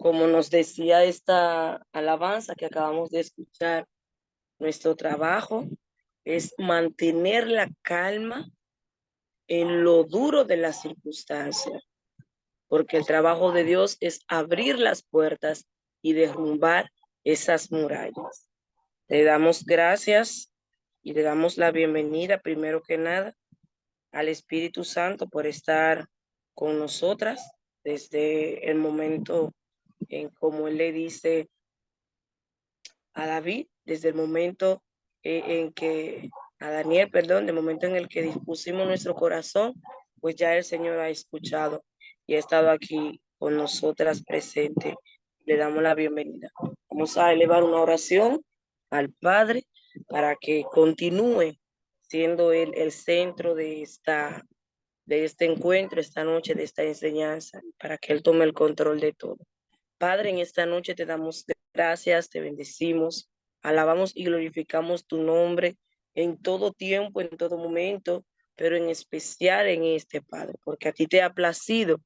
Como nos decía esta alabanza que acabamos de escuchar, nuestro trabajo es mantener la calma en lo duro de las circunstancias, porque el trabajo de Dios es abrir las puertas y derrumbar esas murallas. Le damos gracias y le damos la bienvenida, primero que nada, al Espíritu Santo por estar con nosotras desde el momento en como Él le dice a David, desde el momento en que, a Daniel, perdón, del momento en el que dispusimos nuestro corazón, pues ya el Señor ha escuchado y ha estado aquí con nosotras presente. Le damos la bienvenida. Vamos a elevar una oración al Padre para que continúe siendo Él el centro de este encuentro, esta noche, de esta enseñanza, para que Él tome el control de todo. Padre, en esta noche te damos gracias, te bendecimos, alabamos y glorificamos tu nombre en todo tiempo, en todo momento, pero en especial en este, Padre, porque a ti te ha placido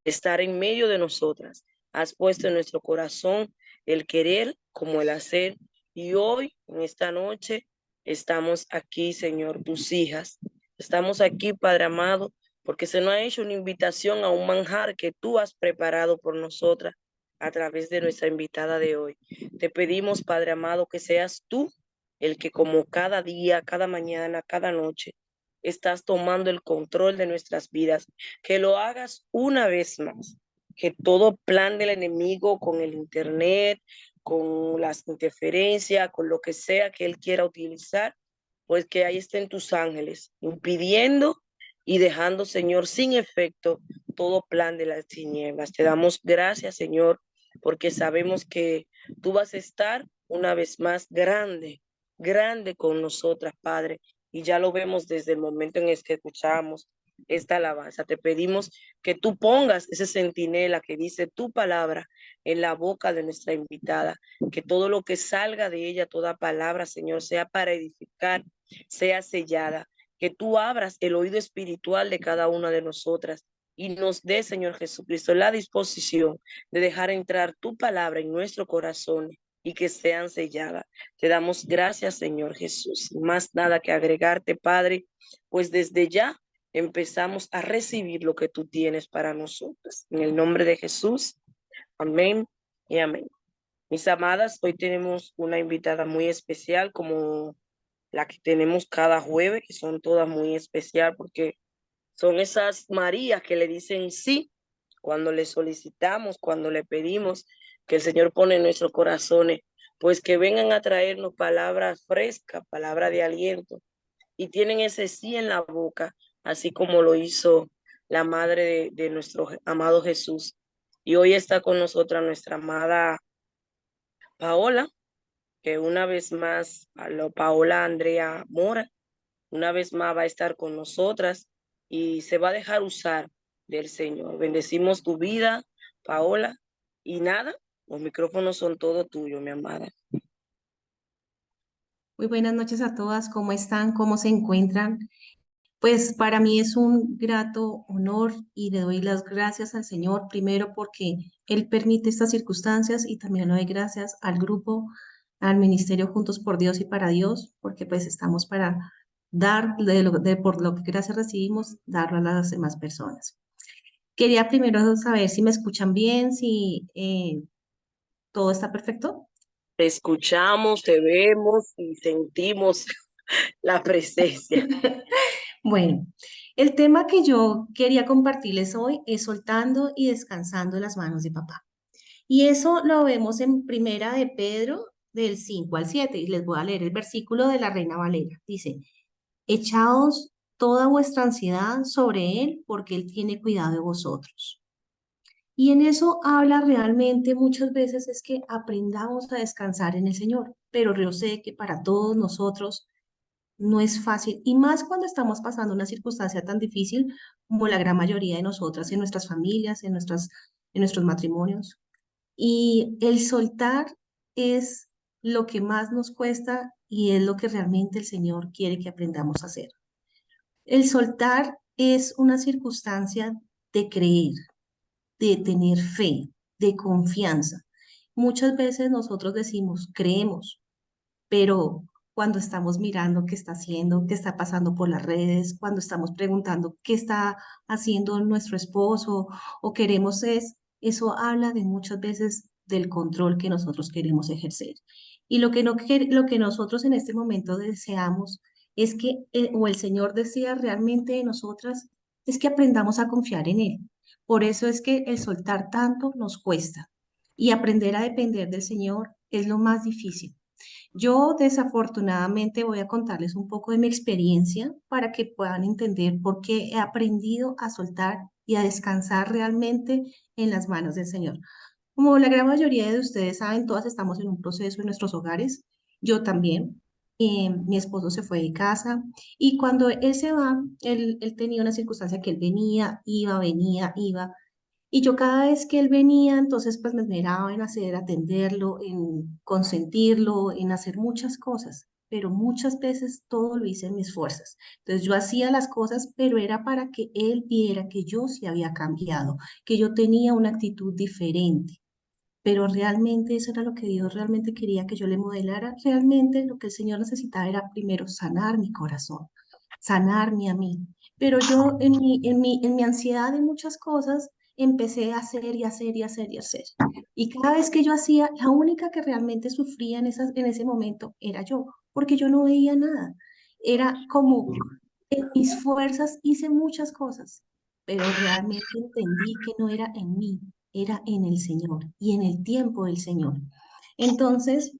estar en medio de nosotras. Has puesto en nuestro corazón el querer como el hacer. Y hoy, en esta noche, estamos aquí, Señor, tus hijas. Estamos aquí, Padre amado, porque se nos ha hecho una invitación a un manjar que tú has preparado por nosotras a través de nuestra invitada de hoy. Te pedimos, Padre amado, que seas tú el que como cada día, cada mañana, cada noche, estás tomando el control de nuestras vidas, que lo hagas una vez más, que todo plan del enemigo con el internet, con las interferencias, con lo que sea que él quiera utilizar, pues que ahí estén tus ángeles, impidiendo y dejando, Señor, sin efecto todo plan de las tinieblas. Te damos gracias, Señor, porque sabemos que tú vas a estar una vez más grande, grande con nosotras, Padre, y ya lo vemos desde el momento en el que escuchamos esta alabanza. Te pedimos que tú pongas ese centinela que dice tu palabra en la boca de nuestra invitada, que todo lo que salga de ella, toda palabra, Señor, sea para edificar, sea sellada, que tú abras el oído espiritual de cada una de nosotras y nos dé, Señor Jesucristo, la disposición de dejar entrar tu palabra en nuestro corazón y que sean selladas. Te damos gracias, Señor Jesús. Más nada que agregarte, Padre, pues desde ya empezamos a recibir lo que tú tienes para nosotros. En el nombre de Jesús, amén y amén. Mis amadas, hoy tenemos una invitada muy especial como la que tenemos cada jueves, que son todas muy especial porque son esas Marías que le dicen sí cuando le solicitamos, cuando le pedimos que el Señor pone en nuestros corazones, pues que vengan a traernos palabras frescas, palabras de aliento, y tienen ese sí en la boca, así como lo hizo la madre de nuestro amado Jesús. Y hoy está con nosotras nuestra amada Paola, que una vez más, a lo Paola Andrea Mora, una vez más va a estar con nosotras y se va a dejar usar del Señor. Bendecimos tu vida, Paola, y nada, los micrófonos son todo tuyos, mi amada. Muy buenas noches a todas, ¿cómo están? ¿Cómo se encuentran? Pues para mí es un grato honor y le doy las gracias al Señor, primero porque Él permite estas circunstancias y también le doy gracias al grupo, al Ministerio Juntos por Dios y para Dios, porque pues estamos para dar por lo que gracias recibimos, darlo a las demás personas. Quería primero saber si me escuchan bien, si todo está perfecto. Te escuchamos, te vemos y sentimos la presencia. Bueno, el tema que yo quería compartirles hoy es soltando y descansando en las manos de papá. Y eso lo vemos en Primera de Pedro del 5 al 7 y les voy a leer el versículo de la Reina Valera. Dice, echaos toda vuestra ansiedad sobre él porque él tiene cuidado de vosotros. Y en eso habla realmente muchas veces es que aprendamos a descansar en el Señor, pero yo sé que para todos nosotros no es fácil, y más cuando estamos pasando una circunstancia tan difícil como la gran mayoría de nosotras en nuestras familias, en nuestros matrimonios. Y el soltar es lo que más nos cuesta y es lo que realmente el Señor quiere que aprendamos a hacer. El soltar es una circunstancia de creer, de tener fe, de confianza. Muchas veces nosotros decimos, creemos, pero cuando estamos mirando qué está haciendo, qué está pasando por las redes, cuando estamos preguntando qué está haciendo nuestro esposo o queremos eso habla de muchas veces del control que nosotros queremos ejercer. Y lo que, no, lo que nosotros en este momento deseamos es que, o el Señor desea realmente de nosotras, es que aprendamos a confiar en Él. Por eso es que el soltar tanto nos cuesta y aprender a depender del Señor es lo más difícil. Yo desafortunadamente voy a contarles un poco de mi experiencia para que puedan entender por qué he aprendido a soltar y a descansar realmente en las manos del Señor. Como la gran mayoría de ustedes saben, todas estamos en un proceso en nuestros hogares. Yo también. Mi esposo se fue de casa y cuando él se va, él tenía una circunstancia que él venía, iba. Y yo cada vez que él venía, entonces pues me esmeraba en hacer, atenderlo, en consentirlo, en hacer muchas cosas, pero muchas veces todo lo hice en mis fuerzas. Entonces yo hacía las cosas, pero era para que él viera que yo sí había cambiado, que yo tenía una actitud diferente. Pero realmente eso era lo que Dios realmente quería que yo le modelara. Realmente lo que el Señor necesitaba era primero sanar mi corazón, sanarme a mí. Pero yo en mi ansiedad de muchas cosas empecé a hacer y hacer y hacer y hacer. Y cada vez que yo hacía, la única que realmente sufría en ese momento era yo, porque yo no veía nada. Era como en mis fuerzas hice muchas cosas, pero realmente entendí que no era en mí, era en el Señor y en el tiempo del Señor. Entonces,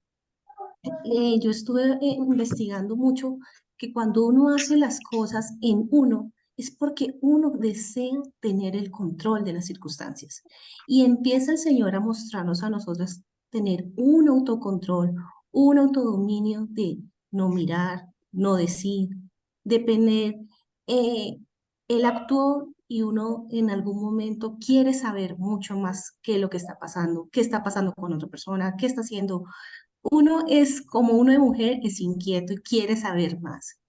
yo estuve investigando mucho que cuando uno hace las cosas en uno, es porque uno desea tener el control de las circunstancias. Y empieza el Señor a mostrarnos a nosotras tener un autocontrol, un autodominio de no mirar, no decir, de tener, eh, él actuó y uno en algún momento quiere saber mucho más qué es lo que está pasando, qué está pasando con otra persona, qué está haciendo uno es como uno de mujer, es inquieto y quiere saber más.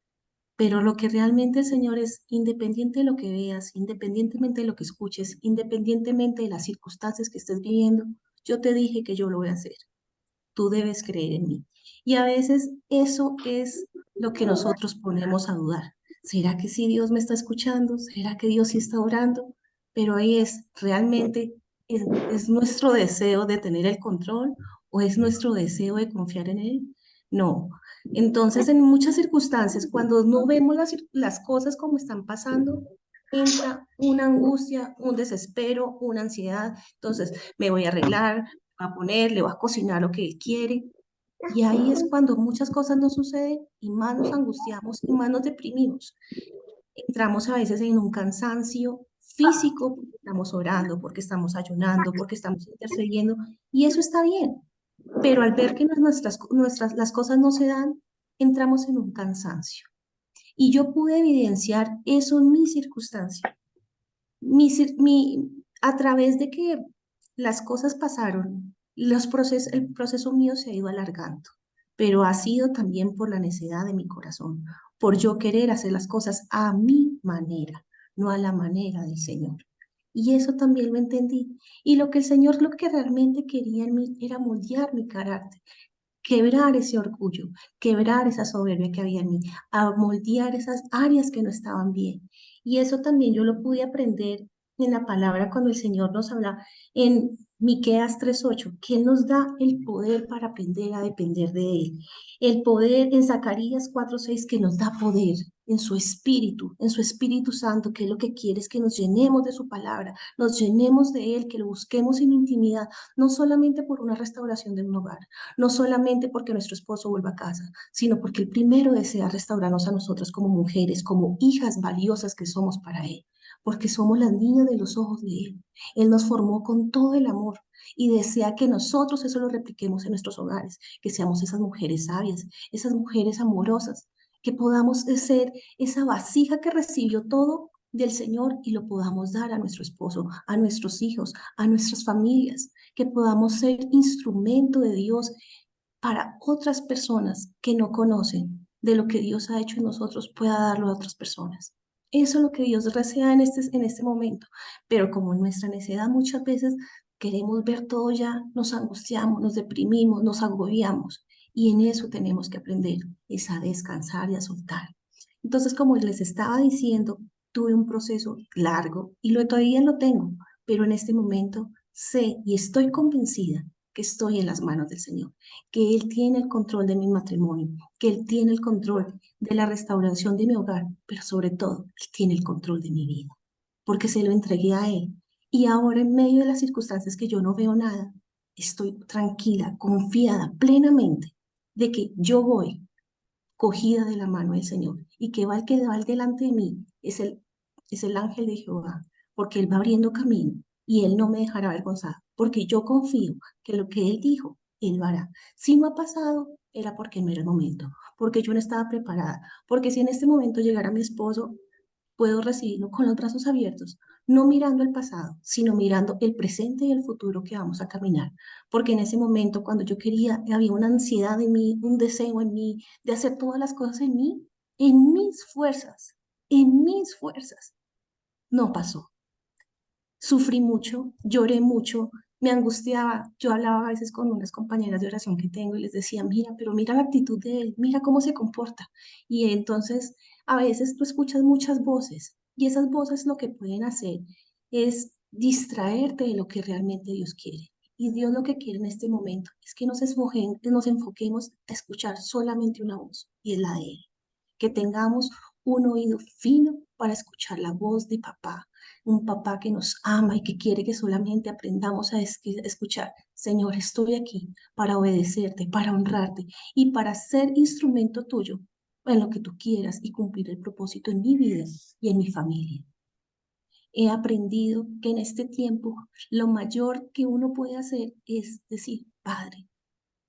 Pero lo que realmente el Señor es, independiente de lo que veas, independientemente de lo que escuches, independientemente de las circunstancias que estés viviendo, yo te dije que yo lo voy a hacer. Tú debes creer en mí. Y a veces eso es lo que nosotros ponemos a dudar. ¿Será que sí Dios me está escuchando? ¿Será que Dios sí está orando? Pero ahí es, realmente es nuestro deseo de tener el control o es nuestro deseo de confiar en Él. No. Entonces, en muchas circunstancias, cuando no vemos las cosas como están pasando, entra una angustia, un desespero, una ansiedad. Entonces, me voy a arreglar, a poner, le va a cocinar lo que él quiere. Y ahí es cuando muchas cosas no suceden y más nos angustiamos y más nos deprimimos. Entramos a veces en un cansancio físico porque estamos orando, porque estamos ayunando, porque estamos intercediendo y eso está bien. Pero al ver que las cosas no se dan, entramos en un cansancio. Y yo pude evidenciar eso en mi circunstancia a través de que las cosas pasaron, el proceso mío se ha ido alargando, pero ha sido también por la necedad de mi corazón, por yo querer hacer las cosas a mi manera, no a la manera del Señor. Y eso también lo entendí. Y lo que el Señor, lo que realmente quería en mí era moldear mi carácter, quebrar ese orgullo, quebrar esa soberbia que había en mí, a moldear esas áreas que no estaban bien. Y eso también yo lo pude aprender en la palabra cuando el Señor nos habla en Miqueas 3:8, que Él nos da el poder para aprender a depender de Él. El poder en Zacarías 4:6, que nos da poder en su Espíritu Santo, que es lo que quiere es que nos llenemos de su palabra, nos llenemos de Él, que lo busquemos en intimidad, no solamente por una restauración de un hogar, no solamente porque nuestro esposo vuelva a casa, sino porque el primero desea restaurarnos a nosotras como mujeres, como hijas valiosas que somos para Él, porque somos las niñas de los ojos de Él. Él nos formó con todo el amor y desea que nosotros eso lo repliquemos en nuestros hogares, que seamos esas mujeres sabias, esas mujeres amorosas, que podamos ser esa vasija que recibió todo del Señor y lo podamos dar a nuestro esposo, a nuestros hijos, a nuestras familias, que podamos ser instrumento de Dios para otras personas que no conocen de lo que Dios ha hecho en nosotros, pueda darlo a otras personas. Eso es lo que Dios desea en este momento. Pero como en nuestra necedad muchas veces queremos ver todo ya, nos angustiamos, nos deprimimos, nos agobiamos. Y en eso tenemos que aprender, es a descansar y a soltar. Entonces, como les estaba diciendo, tuve un proceso largo y todavía lo tengo, pero en este momento sé y estoy convencida que estoy en las manos del Señor, que Él tiene el control de mi matrimonio, que Él tiene el control de la restauración de mi hogar, pero sobre todo, Él tiene el control de mi vida, porque se lo entregué a Él. Y ahora en medio de las circunstancias que yo no veo nada, estoy tranquila, confiada plenamente de que yo voy cogida de la mano del Señor y que va delante de mí es el ángel de Jehová, porque Él va abriendo camino y Él no me dejará avergonzada, porque yo confío que lo que Él dijo, Él lo hará. Si no ha pasado, era porque no era el momento, porque yo no estaba preparada, porque si en este momento llegara mi esposo, puedo recibirlo con los brazos abiertos, no mirando el pasado, sino mirando el presente y el futuro que vamos a caminar. Porque en ese momento, cuando yo quería, había una ansiedad en mí, un deseo en mí de hacer todas las cosas en mis fuerzas, en mis fuerzas. No pasó. Sufrí mucho, lloré mucho, me angustiaba. Yo hablaba a veces con unas compañeras de oración que tengo y les decía, mira, pero mira la actitud de él, mira cómo se comporta. Y entonces a veces tú escuchas muchas voces y esas voces lo que pueden hacer es distraerte de lo que realmente Dios quiere. Y Dios lo que quiere en este momento es que nos enfoquemos a escuchar solamente una voz y es la de Él. Que tengamos un oído fino para escuchar la voz de papá, un papá que nos ama y que quiere que solamente aprendamos a escuchar. Señor, estoy aquí para obedecerte, para honrarte y para ser instrumento tuyo en lo que tú quieras y cumplir el propósito en mi vida y en mi familia. He aprendido que en este tiempo lo mayor que uno puede hacer es decir, Padre,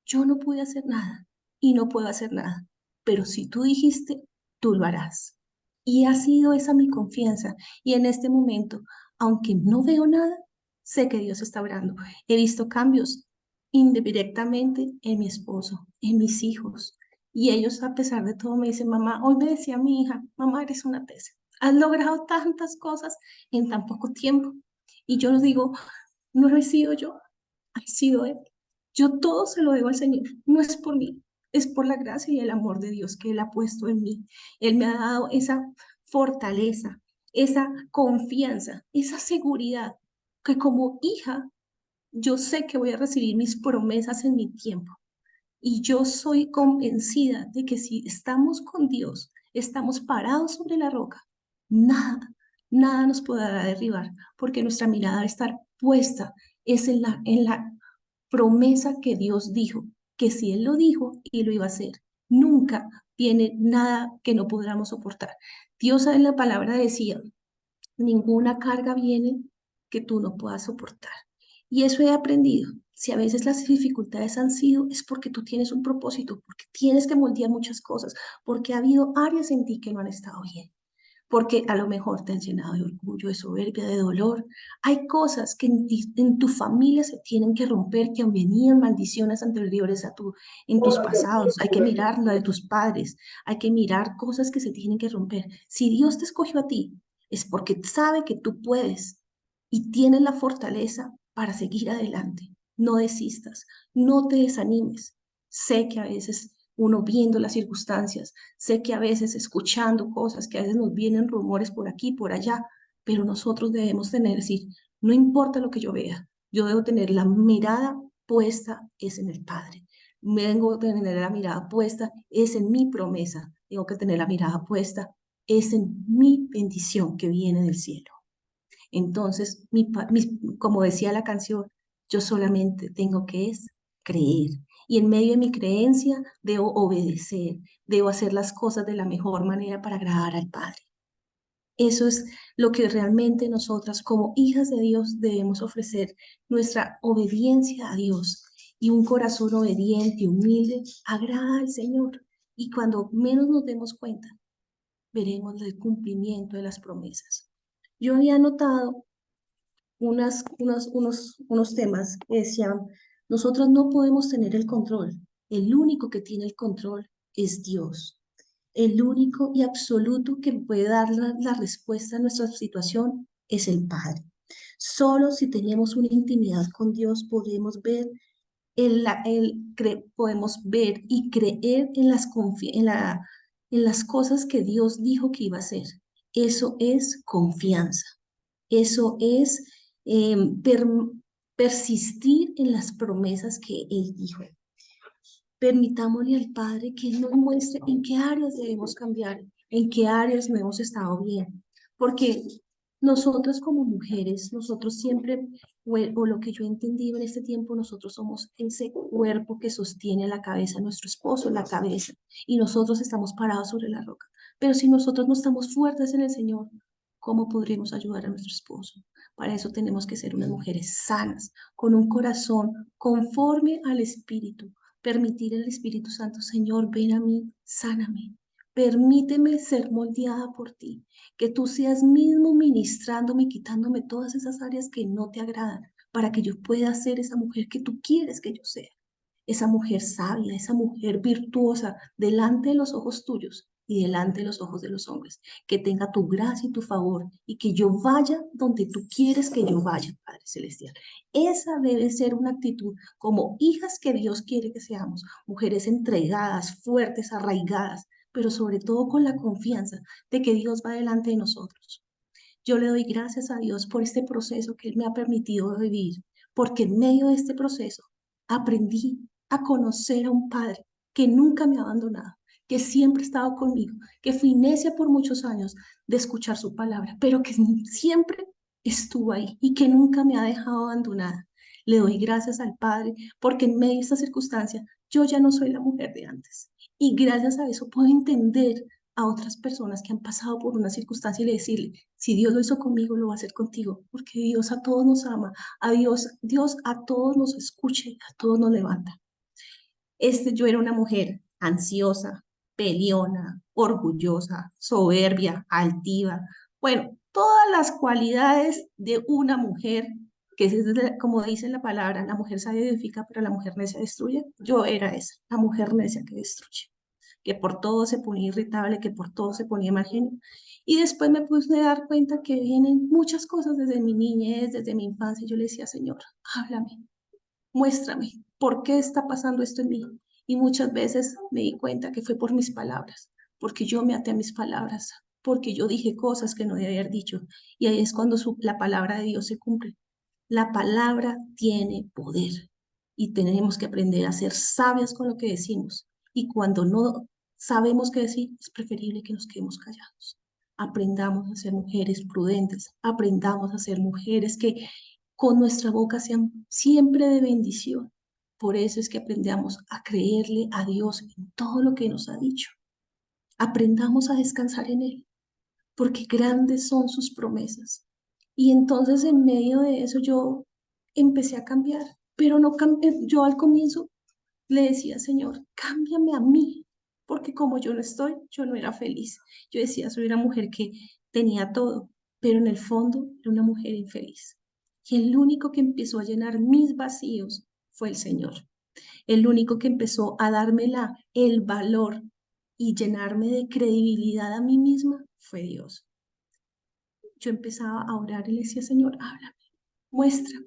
yo no pude hacer nada y no puedo hacer nada, pero si tú dijiste, tú lo harás. Y ha sido esa mi confianza. Y en este momento, aunque no veo nada, sé que Dios está obrando. He visto cambios indirectamente en mi esposo, en mis hijos. Y ellos, a pesar de todo, me dicen, mamá, hoy me decía mi hija, mamá, eres una tesa. Has logrado tantas cosas en tan poco tiempo. Y yo les digo, no he sido yo, ha sido Él. Yo todo se lo debo al Señor, no es por mí, es por la gracia y el amor de Dios que Él ha puesto en mí. Él me ha dado esa fortaleza, esa confianza, esa seguridad que como hija yo sé que voy a recibir mis promesas en mi tiempo. Y yo soy convencida de que si estamos con Dios, estamos parados sobre la roca, nada, nada nos podrá derribar, porque nuestra mirada debe estar puesta es en la promesa que Dios dijo, que si Él lo dijo y lo iba a hacer, nunca viene nada que no podamos soportar. Dios en la palabra decía, ninguna carga viene que tú no puedas soportar. Y eso he aprendido. Si a veces las dificultades han sido, es porque tú tienes un propósito, porque tienes que moldear muchas cosas, porque ha habido áreas en ti que no han estado bien, porque a lo mejor te han llenado de orgullo, de soberbia, de dolor. Hay cosas que en tu familia se tienen que romper, que venían maldiciones anteriores en tus pasados. Hay que mirar lo de tus padres, hay que mirar cosas que se tienen que romper. Si Dios te escogió a ti, es porque sabe que tú puedes y tienes la fortaleza para seguir adelante. No desistas, no te desanimes. Sé que a veces uno viendo las circunstancias, sé que a veces escuchando cosas, que a veces nos vienen rumores por aquí, por allá, pero nosotros debemos tener, decir, no importa lo que yo vea, yo debo tener la mirada puesta es en el Padre. Tengo que tener la mirada puesta es en mi promesa. Tengo que tener la mirada puesta es en mi bendición que viene del cielo. Entonces, como decía la canción, yo solamente tengo que es creer. Y en medio de mi creencia debo obedecer, debo hacer las cosas de la mejor manera para agradar al Padre. Eso es lo que realmente nosotras como hijas de Dios debemos ofrecer, nuestra obediencia a Dios. Y un corazón obediente, humilde, agrada al Señor. Y cuando menos nos demos cuenta, veremos el cumplimiento de las promesas. Yo había notado unos temas que decían, nosotros no podemos tener el control, el único que tiene el control es Dios, el único y absoluto que puede dar la respuesta a nuestra situación es el Padre. Solo si tenemos una intimidad con Dios podemos ver podemos ver y creer en en las cosas que Dios dijo que iba a hacer. Eso es confianza. Eso es eh, per- persistir en las promesas que Él dijo. Permitámosle al Padre que Él nos muestre en qué áreas debemos cambiar, en qué áreas no hemos estado bien. Porque nosotros como mujeres, nosotros siempre, o lo que yo he entendido en este tiempo, nosotros somos ese cuerpo que sostiene la cabeza, nuestro esposo, la cabeza, y nosotros estamos parados sobre la roca. Pero si nosotros no estamos fuertes en el Señor, ¿cómo podremos ayudar a nuestro esposo? Para eso tenemos que ser unas mujeres sanas, con un corazón conforme al Espíritu. Permitir al Espíritu Santo, Señor, ven a mí, sáname. Permíteme ser moldeada por ti, que tú seas mismo ministrándome y quitándome todas esas áreas que no te agradan, para que yo pueda ser esa mujer que tú quieres que yo sea, esa mujer sabia, esa mujer virtuosa, delante de los ojos tuyos y delante de los ojos de los hombres, que tenga tu gracia y tu favor y que yo vaya donde tú quieres que yo vaya, Padre Celestial. Esa debe ser una actitud como hijas que Dios quiere que seamos, mujeres entregadas, fuertes, arraigadas, pero sobre todo con la confianza de que Dios va delante de nosotros. Yo le doy gracias a Dios por este proceso que Él me ha permitido vivir, porque en medio de este proceso aprendí a conocer a un Padre que nunca me ha abandonado, que siempre ha estado conmigo, que fui necia por muchos años de escuchar su palabra, pero que siempre estuvo ahí y que nunca me ha dejado abandonada. Le doy gracias al Padre porque en medio de esta circunstancia yo ya no soy la mujer de antes. Y gracias a eso puedo entender a otras personas que han pasado por una circunstancia y decirle, si Dios lo hizo conmigo, lo va a hacer contigo, porque Dios a todos nos ama, Dios a todos nos escucha, a todos nos levanta. Yo era una mujer ansiosa, peleona, orgullosa, soberbia, altiva. Bueno, todas las cualidades de una mujer, que es como dice la palabra, la mujer sabia edifica, pero la mujer necia destruye. Yo era esa, la mujer necia que destruye, que por todo se ponía irritable, que por todo se ponía mal genio. Y después me puse a dar cuenta que vienen muchas cosas desde mi niñez, desde mi infancia. Y yo le decía, Señor, háblame, muéstrame, ¿por qué está pasando esto en mí? Y muchas veces me di cuenta que fue por mis palabras, porque yo me até a mis palabras, porque yo dije cosas que no debía haber dicho. Y ahí es cuando la palabra de Dios se cumple. La palabra tiene poder y tenemos que aprender a ser sabias con lo que decimos. Y cuando no sabemos qué decir, es preferible que nos quedemos callados. Aprendamos a ser mujeres prudentes, aprendamos a ser mujeres que con nuestra boca sean siempre de bendición. Por eso es que aprendamos a creerle a Dios en todo lo que nos ha dicho. Aprendamos a descansar en Él, porque grandes son sus promesas. Y entonces en medio de eso yo empecé a cambiar, pero no cambié. Yo al comienzo le decía, Señor, cámbiame a mí, porque como yo no estoy, yo no era feliz. Yo decía, soy una mujer que tenía todo, pero en el fondo era una mujer infeliz. Y el único que empezó a llenar mis vacíos fue el Señor. El único que empezó a darme el valor y llenarme de credibilidad a mí misma fue Dios. Yo empezaba a orar y le decía, Señor, háblame, muéstrame.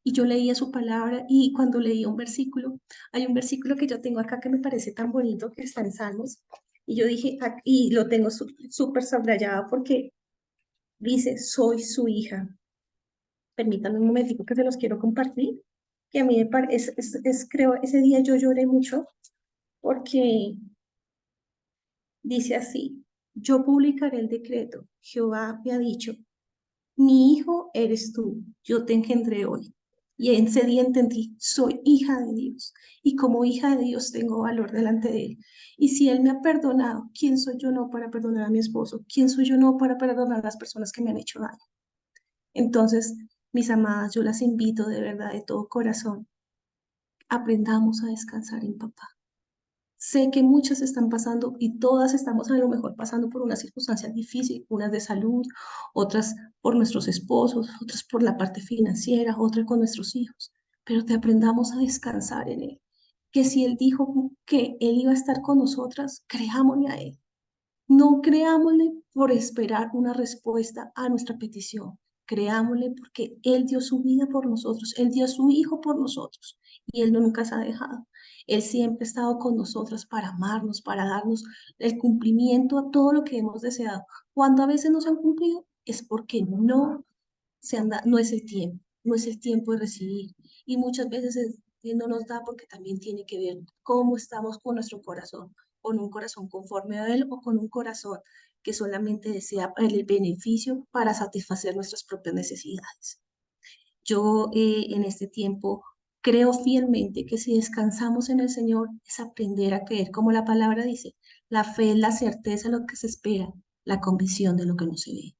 Y yo leía su palabra y cuando leía un versículo, hay un versículo que yo tengo acá que me parece tan bonito que está en Salmos. Y yo dije, y lo tengo súper subrayado porque dice, soy su hija. Permítanme un momentico que se los quiero compartir, que a mí me parece, creo, ese día yo lloré mucho porque dice así, yo publicaré el decreto, Jehová me ha dicho, mi hijo eres tú, yo te engendré hoy. Y en ese día entendí, soy hija de Dios. Y como hija de Dios tengo valor delante de Él. Y si Él me ha perdonado, ¿quién soy yo no para perdonar a mi esposo? ¿Quién soy yo no para perdonar a las personas que me han hecho daño? Entonces, mis amadas, yo las invito de verdad, de todo corazón, aprendamos a descansar en papá. Sé que muchas están pasando y todas estamos a lo mejor pasando por una circunstancia difícil, unas de salud, otras por nuestros esposos, otras por la parte financiera, otras con nuestros hijos, pero te aprendamos a descansar en Él. Que si Él dijo que Él iba a estar con nosotras, creámosle a Él. No creámosle por esperar una respuesta a nuestra petición. creámosle porque Él dio su vida por nosotros, Él dio su Hijo por nosotros y Él no nunca se ha dejado. Él siempre ha estado con nosotras para amarnos, para darnos el cumplimiento a todo lo que hemos deseado. Cuando a veces no se han cumplido, es porque no es el tiempo, no es el tiempo de recibir. Y muchas veces no nos da porque también tiene que ver cómo estamos con nuestro corazón, con un corazón conforme a Él o con un corazón que solamente desea el beneficio para satisfacer nuestras propias necesidades. Yo en este tiempo creo fielmente que si descansamos en el Señor es aprender a creer, como la palabra dice, la fe es la certeza de lo que se espera, la convicción de lo que no se ve.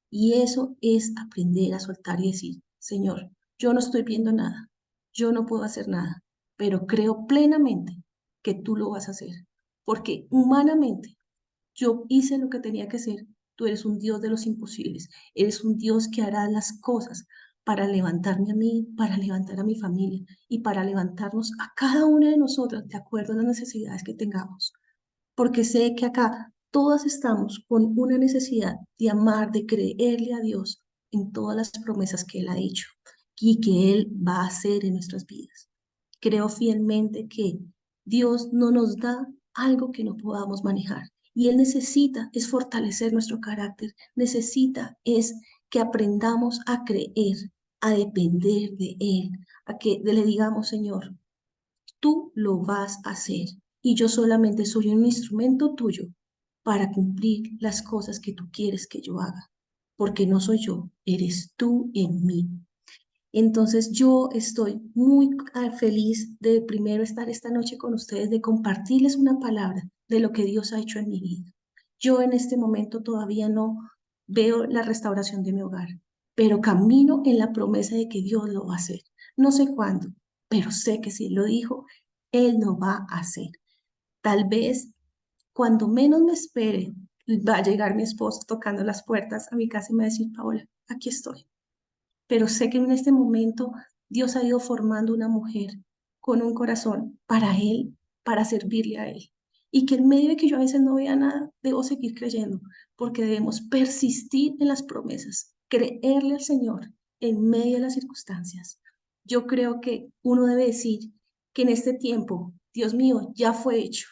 Y eso es aprender a soltar y decir, Señor, yo no estoy viendo nada, yo no puedo hacer nada, pero creo plenamente que tú lo vas a hacer, porque humanamente yo hice lo que tenía que hacer. Tú eres un Dios de los imposibles, eres un Dios que hará las cosas para levantarme a mí, para levantar a mi familia y para levantarnos a cada una de nosotras de acuerdo a las necesidades que tengamos porque sé que acá todas estamos con una necesidad de amar, de creerle a Dios en todas las promesas que Él ha hecho y que Él va a hacer en nuestras vidas. Creo fielmente que Dios no nos da algo que no podamos manejar y Él necesita es fortalecer nuestro carácter, necesita es que aprendamos a creer, a depender de Él, a que le digamos, Señor, tú lo vas a hacer y yo solamente soy un instrumento tuyo para cumplir las cosas que tú quieres que yo haga, porque no soy yo, eres tú en mí. Entonces yo estoy muy feliz de primero estar esta noche con ustedes, de compartirles una palabra de lo que Dios ha hecho en mi vida. Yo en este momento todavía no veo la restauración de mi hogar, pero camino en la promesa de que Dios lo va a hacer. No sé cuándo, pero sé que si lo dijo, Él lo va a hacer. Tal vez cuando menos me espere, va a llegar mi esposo tocando las puertas a mi casa y me va a decir, Paola, aquí estoy, pero sé que en este momento Dios ha ido formando una mujer con un corazón para Él, para servirle a Él. Y que en medio de que yo a veces no vea nada, debo seguir creyendo, porque debemos persistir en las promesas, creerle al Señor en medio de las circunstancias. Yo creo que uno debe decir que en este tiempo, Dios mío, ya fue hecho.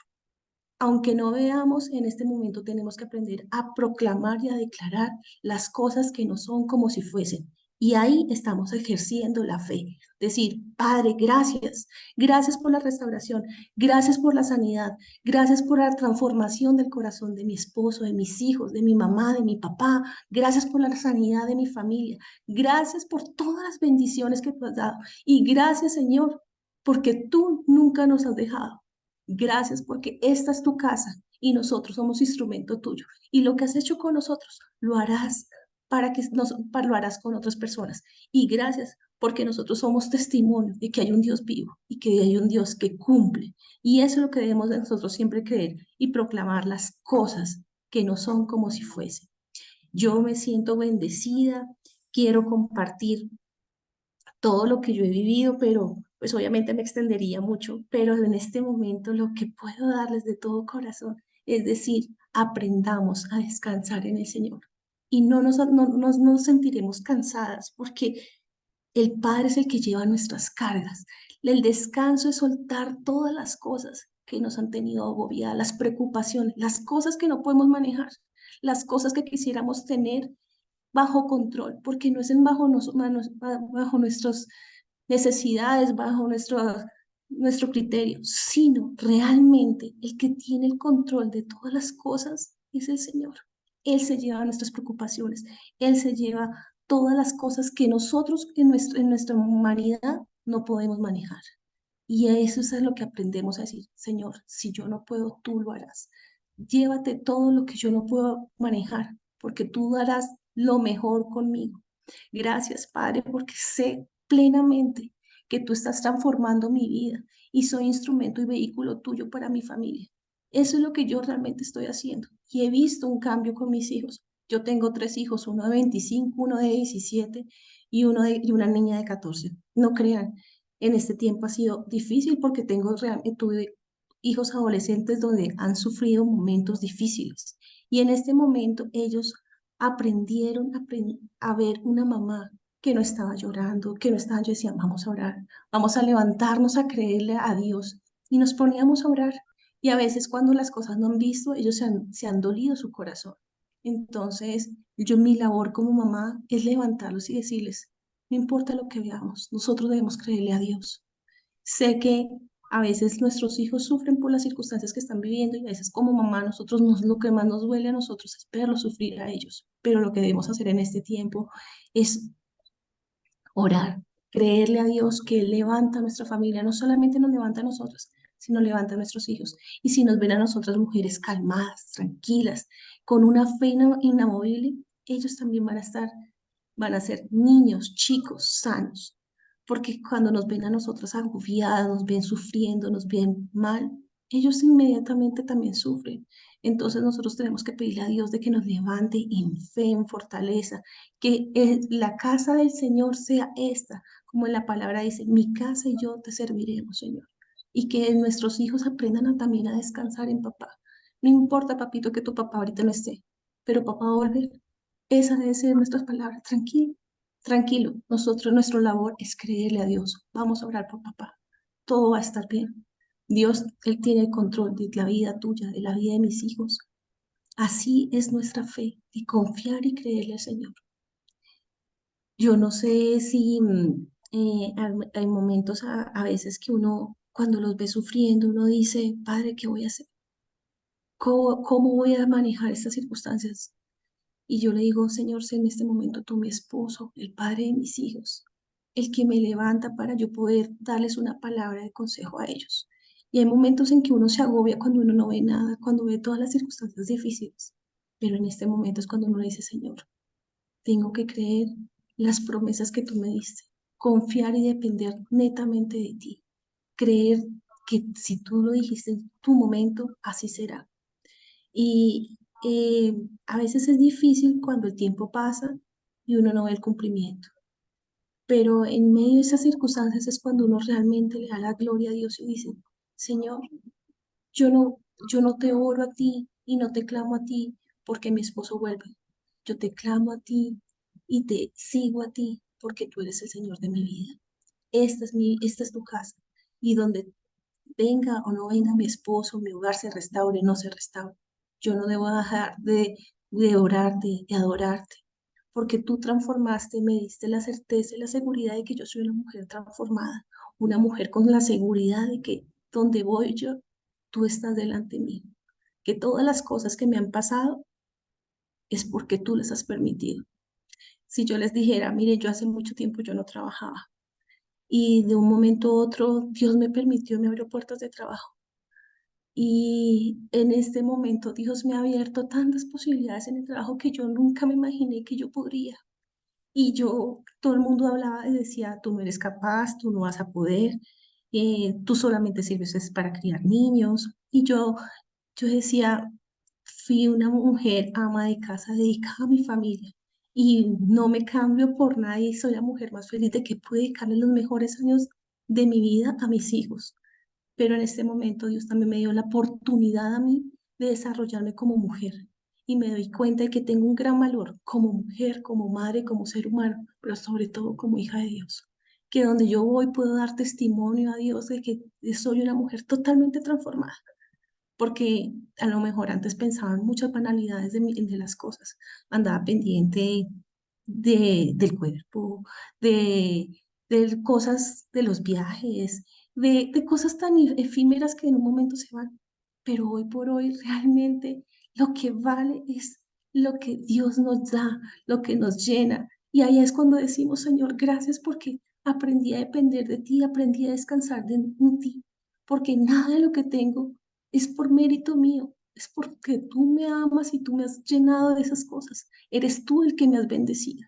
Aunque no veamos, en este momento tenemos que aprender a proclamar y a declarar las cosas que no son como si fuesen. Y ahí estamos ejerciendo la fe. Decir, Padre, gracias. Gracias por la restauración. Gracias por la sanidad. Gracias por la transformación del corazón de mi esposo, de mis hijos, de mi mamá, de mi papá. Gracias por la sanidad de mi familia. Gracias por todas las bendiciones que tú has dado. Y gracias, Señor, porque tú nunca nos has dejado. Gracias porque esta es tu casa y nosotros somos instrumento tuyo. Y lo que has hecho con nosotros, lo harás lo harás con otras personas. Y gracias porque nosotros somos testimonio de que hay un Dios vivo y que hay un Dios que cumple. Y eso es lo que debemos de nosotros siempre creer y proclamar las cosas que no son como si fuesen. Yo me siento bendecida, quiero compartir todo lo que yo he vivido, pero pues obviamente me extendería mucho, pero en este momento lo que puedo darles de todo corazón es decir, aprendamos a descansar en el Señor y no nos sentiremos cansadas porque el Padre es el que lleva nuestras cargas. El descanso es soltar todas las cosas que nos han tenido agobiadas, las preocupaciones, las cosas que no podemos manejar, las cosas que quisiéramos tener bajo control, porque no es bajo nuestras necesidades, bajo nuestro criterio, sino realmente el que tiene el control de todas las cosas es el Señor. Él se lleva nuestras preocupaciones, Él se lleva todas las cosas que nosotros en nuestra humanidad no podemos manejar. Y a eso es lo que aprendemos a decir, Señor, si yo no puedo, tú lo harás. Llévate todo lo que yo no puedo manejar, porque tú harás lo mejor conmigo. Gracias, Padre, porque sé plenamente que tú estás transformando mi vida y soy instrumento y vehículo tuyo para mi familia. Eso es lo que yo realmente estoy haciendo y he visto un cambio con mis hijos. Yo tengo tres hijos, uno de 25, uno de 17 y una niña de 14. No crean, en este tiempo ha sido difícil porque tuve hijos adolescentes donde han sufrido momentos difíciles y en este momento ellos a ver una mamá que no estaba llorando, que no estaba, yo decía, vamos a orar, vamos a levantarnos a creerle a Dios. Y nos poníamos a orar. Y a veces cuando las cosas no han visto, ellos se han dolido su corazón. Entonces, mi labor como mamá es levantarlos y decirles, no importa lo que veamos, nosotros debemos creerle a Dios. Sé que a veces nuestros hijos sufren por las circunstancias que están viviendo y a veces como mamá lo que más nos duele a nosotros es verlos sufrir a ellos. Pero lo que debemos hacer en este tiempo es orar, creerle a Dios que Él levanta a nuestra familia, no solamente nos levanta a nosotros, sino levanta a nuestros hijos. Y si nos ven a nosotras mujeres calmadas, tranquilas, con una fe inamovible, ellos también van a ser niños, chicos, sanos. Porque cuando nos ven a nosotras agobiadas, nos ven sufriendo, nos ven mal, ellos inmediatamente también sufren. Entonces nosotros tenemos que pedirle a Dios de que nos levante en fe, en fortaleza, que la casa del Señor sea esta, como en la palabra dice, mi casa y yo te serviremos, Señor. Y que nuestros hijos aprendan también a descansar en papá. No importa, papito, que tu papá ahorita no esté, pero papá va a volver. Esa debe ser nuestras palabras. Tranquilo, tranquilo. Nuestra labor es creerle a Dios. Vamos a orar por papá. Todo va a estar bien. Dios, Él tiene el control de la vida tuya, de la vida de mis hijos. Así es nuestra fe, de confiar y creerle al Señor. Yo no sé si hay momentos a veces que uno, cuando los ve sufriendo, uno dice, Padre, ¿qué voy a hacer? ¿Cómo voy a manejar estas circunstancias? Y yo le digo, Señor, sé en este momento tú mi esposo, el padre de mis hijos, el que me levanta para yo poder darles una palabra de consejo a ellos. Y hay momentos en que uno se agobia cuando uno no ve nada, cuando ve todas las circunstancias difíciles. Pero en este momento es cuando uno dice, Señor, tengo que creer las promesas que tú me diste, confiar y depender netamente de ti, creer que si tú lo dijiste en tu momento, así será. Y a veces es difícil cuando el tiempo pasa y uno no ve el cumplimiento, pero en medio de esas circunstancias es cuando uno realmente le da la gloria a Dios y dice, Señor, yo no, yo no te oro a ti y no te clamo a ti porque mi esposo vuelva. Yo te clamo a ti y te sigo a ti porque tú eres el Señor de mi vida. Esta es tu casa. Y donde venga o no venga mi esposo, mi hogar se restaure, no se restaure. Yo no debo dejar de orarte, de adorarte, porque tú transformaste, me diste la certeza y la seguridad de que yo soy una mujer transformada, una mujer con la seguridad de que donde voy yo, tú estás delante de mí, que todas las cosas que me han pasado es porque tú las has permitido. Si yo les dijera, mire, yo hace mucho tiempo yo no trabajaba y de un momento a otro Dios me permitió, me abrió puertas de trabajo. Y en este momento Dios me ha abierto tantas posibilidades en el trabajo que yo nunca me imaginé que yo podría. Y todo el mundo hablaba y decía, tú no eres capaz, tú no vas a poder, tú solamente sirves es para criar niños. Yo decía, fui una mujer ama de casa dedicada a mi familia y no me cambio por nadie, soy la mujer más feliz de que pude dedicarle los mejores años de mi vida a mis hijos. Pero en este momento Dios también me dio la oportunidad a mí de desarrollarme como mujer. Y me doy cuenta de que tengo un gran valor como mujer, como madre, como ser humano, pero sobre todo como hija de Dios. Que donde yo voy puedo dar testimonio a Dios de que soy una mujer totalmente transformada. Porque a lo mejor antes pensaba en muchas banalidades de las cosas. Andaba pendiente del cuerpo, de, de cosas de los viajes, de cosas tan efímeras que en un momento se van. Pero hoy por hoy realmente lo que vale es lo que Dios nos da, lo que nos llena. Y ahí es cuando decimos, Señor, gracias porque aprendí a depender de ti, aprendí a descansar en ti, porque nada de lo que tengo es por mérito mío, es porque tú me amas y tú me has llenado de esas cosas. Eres tú el que me has bendecido.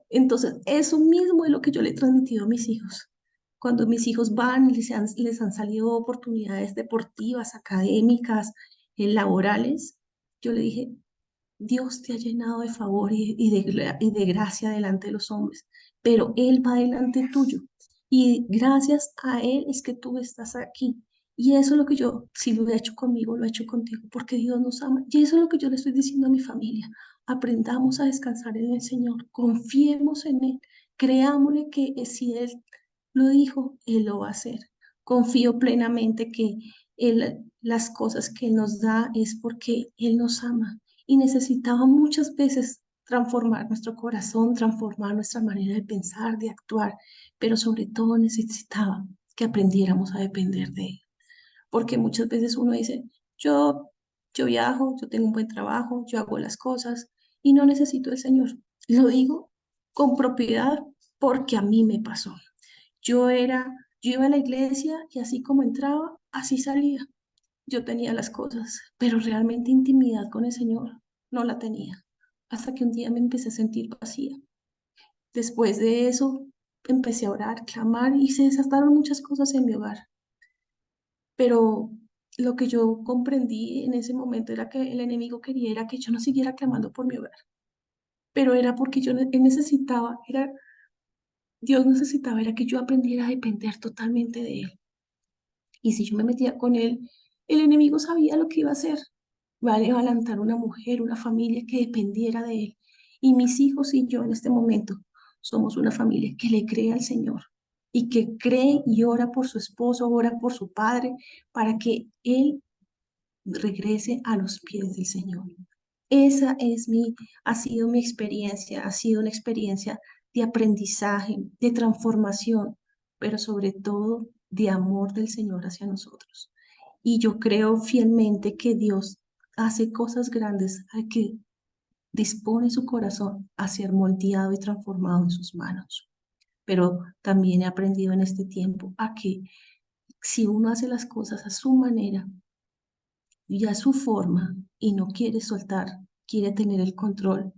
Entonces, eso mismo es lo que yo le he transmitido a mis hijos. Cuando mis hijos van y les han salido oportunidades deportivas, académicas, laborales, yo le dije, Dios te ha llenado de favor y de gracia delante de los hombres, pero Él va delante tuyo. Y gracias a Él es que tú estás aquí. Y eso es lo que yo, si lo he hecho conmigo, lo he hecho contigo, porque Dios nos ama. Y eso es lo que yo le estoy diciendo a mi familia. Aprendamos a descansar en el Señor, confiemos en Él, creámosle que si Él lo dijo, Él lo va a hacer. Confío plenamente que las cosas que Él nos da es porque Él nos ama y necesitaba muchas veces transformar nuestro corazón, transformar nuestra manera de pensar, de actuar, pero sobre todo necesitaba que aprendiéramos a depender de Él. Porque muchas veces uno dice, yo, yo viajo, yo tengo un buen trabajo, yo hago las cosas y no necesito el Señor. Lo digo con propiedad porque a mí me pasó. Yo iba a la iglesia y así como entraba, así salía. Yo tenía las cosas, pero realmente intimidad con el Señor no la tenía. Hasta que un día me empecé a sentir vacía. Después de eso, empecé a orar, clamar y se desataron muchas cosas en mi hogar. Pero lo que yo comprendí en ese momento era que el enemigo quería era que yo no siguiera clamando por mi hogar. Pero era porque él necesitaba, Dios necesitaba, era que yo aprendiera a depender totalmente de él. Y si yo me metía con él, el enemigo sabía lo que iba a hacer. Va a levantar una mujer, una familia que dependiera de él. Y mis hijos y yo en este momento somos una familia que le cree al Señor y que cree y ora por su esposo, ora por su padre, para que él regrese a los pies del Señor. Esa es ha sido mi experiencia, ha sido una experiencia de aprendizaje, de transformación, pero sobre todo de amor del Señor hacia nosotros. Y yo creo fielmente que Dios hace cosas grandes al que dispone su corazón a ser moldeado y transformado en sus manos. Pero también he aprendido en este tiempo a que si uno hace las cosas a su manera, y a su forma y no quiere soltar, quiere tener el control,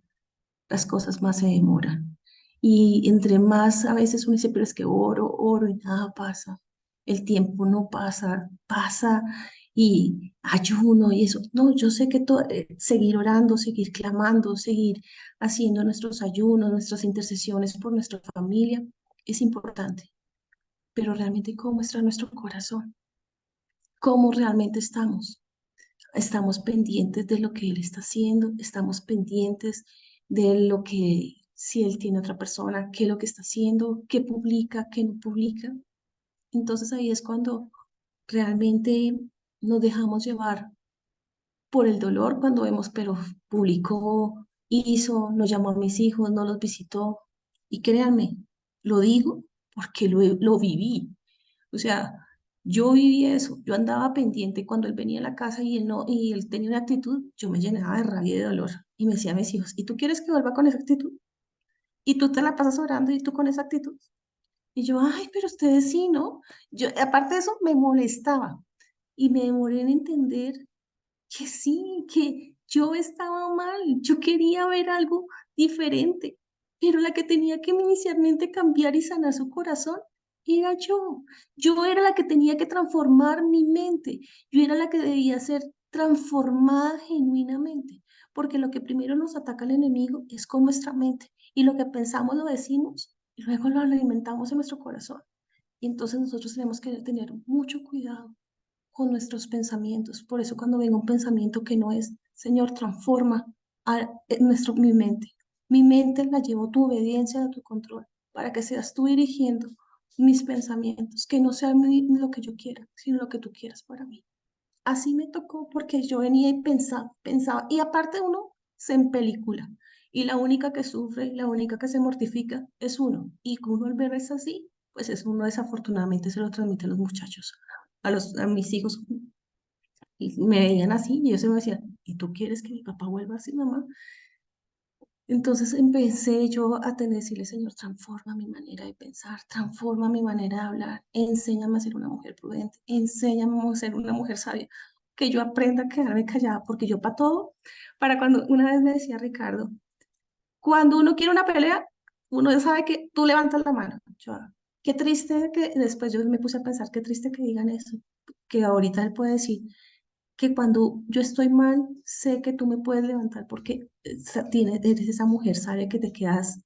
las cosas más se demoran. Y entre más a veces uno dice, pero es que oro, oro y nada pasa. El tiempo no pasa, pasa y ayuno y eso. No, yo sé que seguir orando, seguir clamando, seguir haciendo nuestros ayunos, nuestras intercesiones por nuestra familia es importante, pero realmente cómo está nuestro corazón, cómo realmente estamos. Estamos pendientes de lo que él está haciendo, estamos pendientes de lo que, si él tiene otra persona, qué es lo que está haciendo, qué publica, qué no publica. Entonces ahí es cuando realmente nos dejamos llevar por el dolor cuando vemos, pero publicó, hizo, nos llamó a mis hijos, no los visitó. Y créanme, lo digo porque lo viví. O sea, yo viví eso, yo andaba pendiente cuando él venía a la casa y él no, y él tenía una actitud, yo me llenaba de rabia y de dolor. Y me decía a mis hijos, ¿y tú quieres que vuelva con esa actitud? ¿Y tú te la pasas orando y tú con esa actitud? Y yo, ay, pero ustedes sí, ¿no? Yo, aparte de eso, me molestaba y me demoré en entender que sí, que yo estaba mal, yo quería ver algo diferente, pero la que tenía que inicialmente cambiar y sanar su corazón era yo. Yo era la que tenía que transformar mi mente, yo era la que debía ser transformada genuinamente, porque lo que primero nos ataca el enemigo es con nuestra mente y lo que pensamos lo decimos y luego lo alimentamos en nuestro corazón. Y entonces nosotros tenemos que tener mucho cuidado con nuestros pensamientos. Por eso cuando venga un pensamiento que no es, Señor, transforma mi mente. Mi mente la llevo a tu obediencia, a tu control, para que seas tú dirigiendo mis pensamientos, que no sea lo que yo quiera, sino lo que tú quieras para mí. Así me tocó porque yo venía y pensaba, y aparte uno se película y la única que sufre, la única que se mortifica es uno, y como uno al ver es así, pues es uno desafortunadamente se lo transmite a los muchachos, a mis hijos, y me veían así y ellos me decían, ¿y tú quieres que mi papá vuelva así, mamá? Entonces empecé yo a tener, decirle, Señor, transforma mi manera de pensar, transforma mi manera de hablar, enséñame a ser una mujer prudente, enséñame a ser una mujer sabia, que yo aprenda a quedarme callada, porque yo para todo, para cuando una vez me decía Ricardo, cuando uno quiere una pelea, uno ya sabe que tú levantas la mano. Yo, qué triste que después yo me puse a pensar, qué triste que digan eso, que ahorita él puede decir, que cuando yo estoy mal, sé que tú me puedes levantar porque eres esa mujer sabia que te quedas,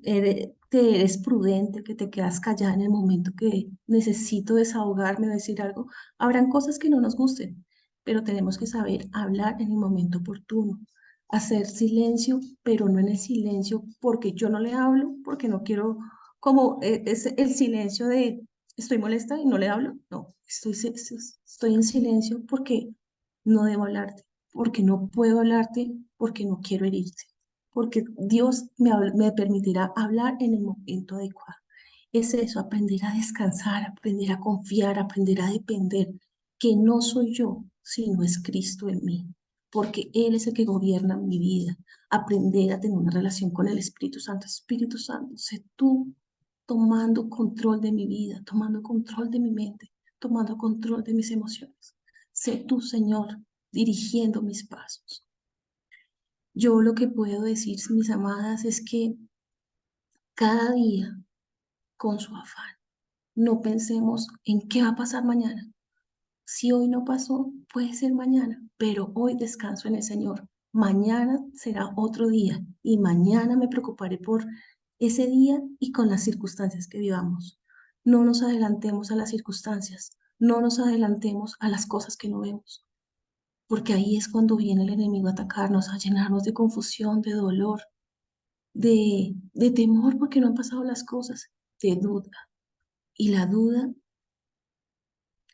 que eres prudente, que te quedas callada en el momento que necesito desahogarme o decir algo. Habrán cosas que no nos gusten, pero tenemos que saber hablar en el momento oportuno. hacer silencio, pero no en el silencio porque yo no le hablo, porque no quiero, como es el silencio de estoy molesta y no le hablo. No, estoy en silencio porque no debo hablarte, porque no puedo hablarte, porque no quiero herirte, porque Dios me permitirá hablar en el momento adecuado. Es eso, aprender a descansar, aprender a confiar, aprender a depender, que no soy yo, sino es Cristo en mí, porque Él es el que gobierna mi vida. Aprender a tener una relación con el Espíritu Santo. Espíritu Santo, sé tú tomando control de mi vida, tomando control de mi mente, tomando control de mis emociones. Sé tú, Señor, dirigiendo mis pasos. Yo lo que puedo decir, mis amadas, es que cada día, con su afán, no pensemos en qué va a pasar mañana. Si hoy no pasó, puede ser mañana, pero hoy descanso en el Señor. Mañana será otro día y mañana me preocuparé por ese día y con las circunstancias que vivamos. No nos adelantemos a las circunstancias, no nos adelantemos a las cosas que no vemos, porque ahí es cuando viene el enemigo a atacarnos, a llenarnos de confusión, de dolor, de temor porque no han pasado las cosas, de duda. Y la duda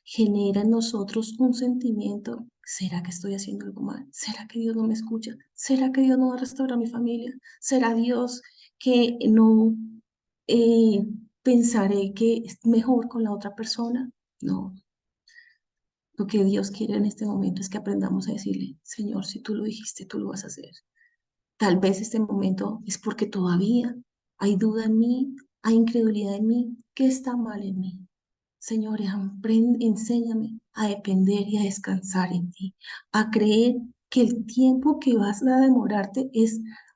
genera en nosotros un sentimiento, ¿será que estoy haciendo algo mal? ¿Será que Dios no me escucha? ¿Será que Dios no va a restaurar mi familia? ¿Será Dios que no eh, pensaré que es mejor con la otra persona? No, lo que Dios quiere en este momento es que aprendamos a decirle, Señor, si tú lo dijiste, tú lo vas a hacer. Tal vez este momento es porque todavía hay duda en mí, hay incredulidad en mí, ¿qué está mal en mí? Señor, enséñame a depender y a descansar en ti, a creer que el tiempo que vas a demorarte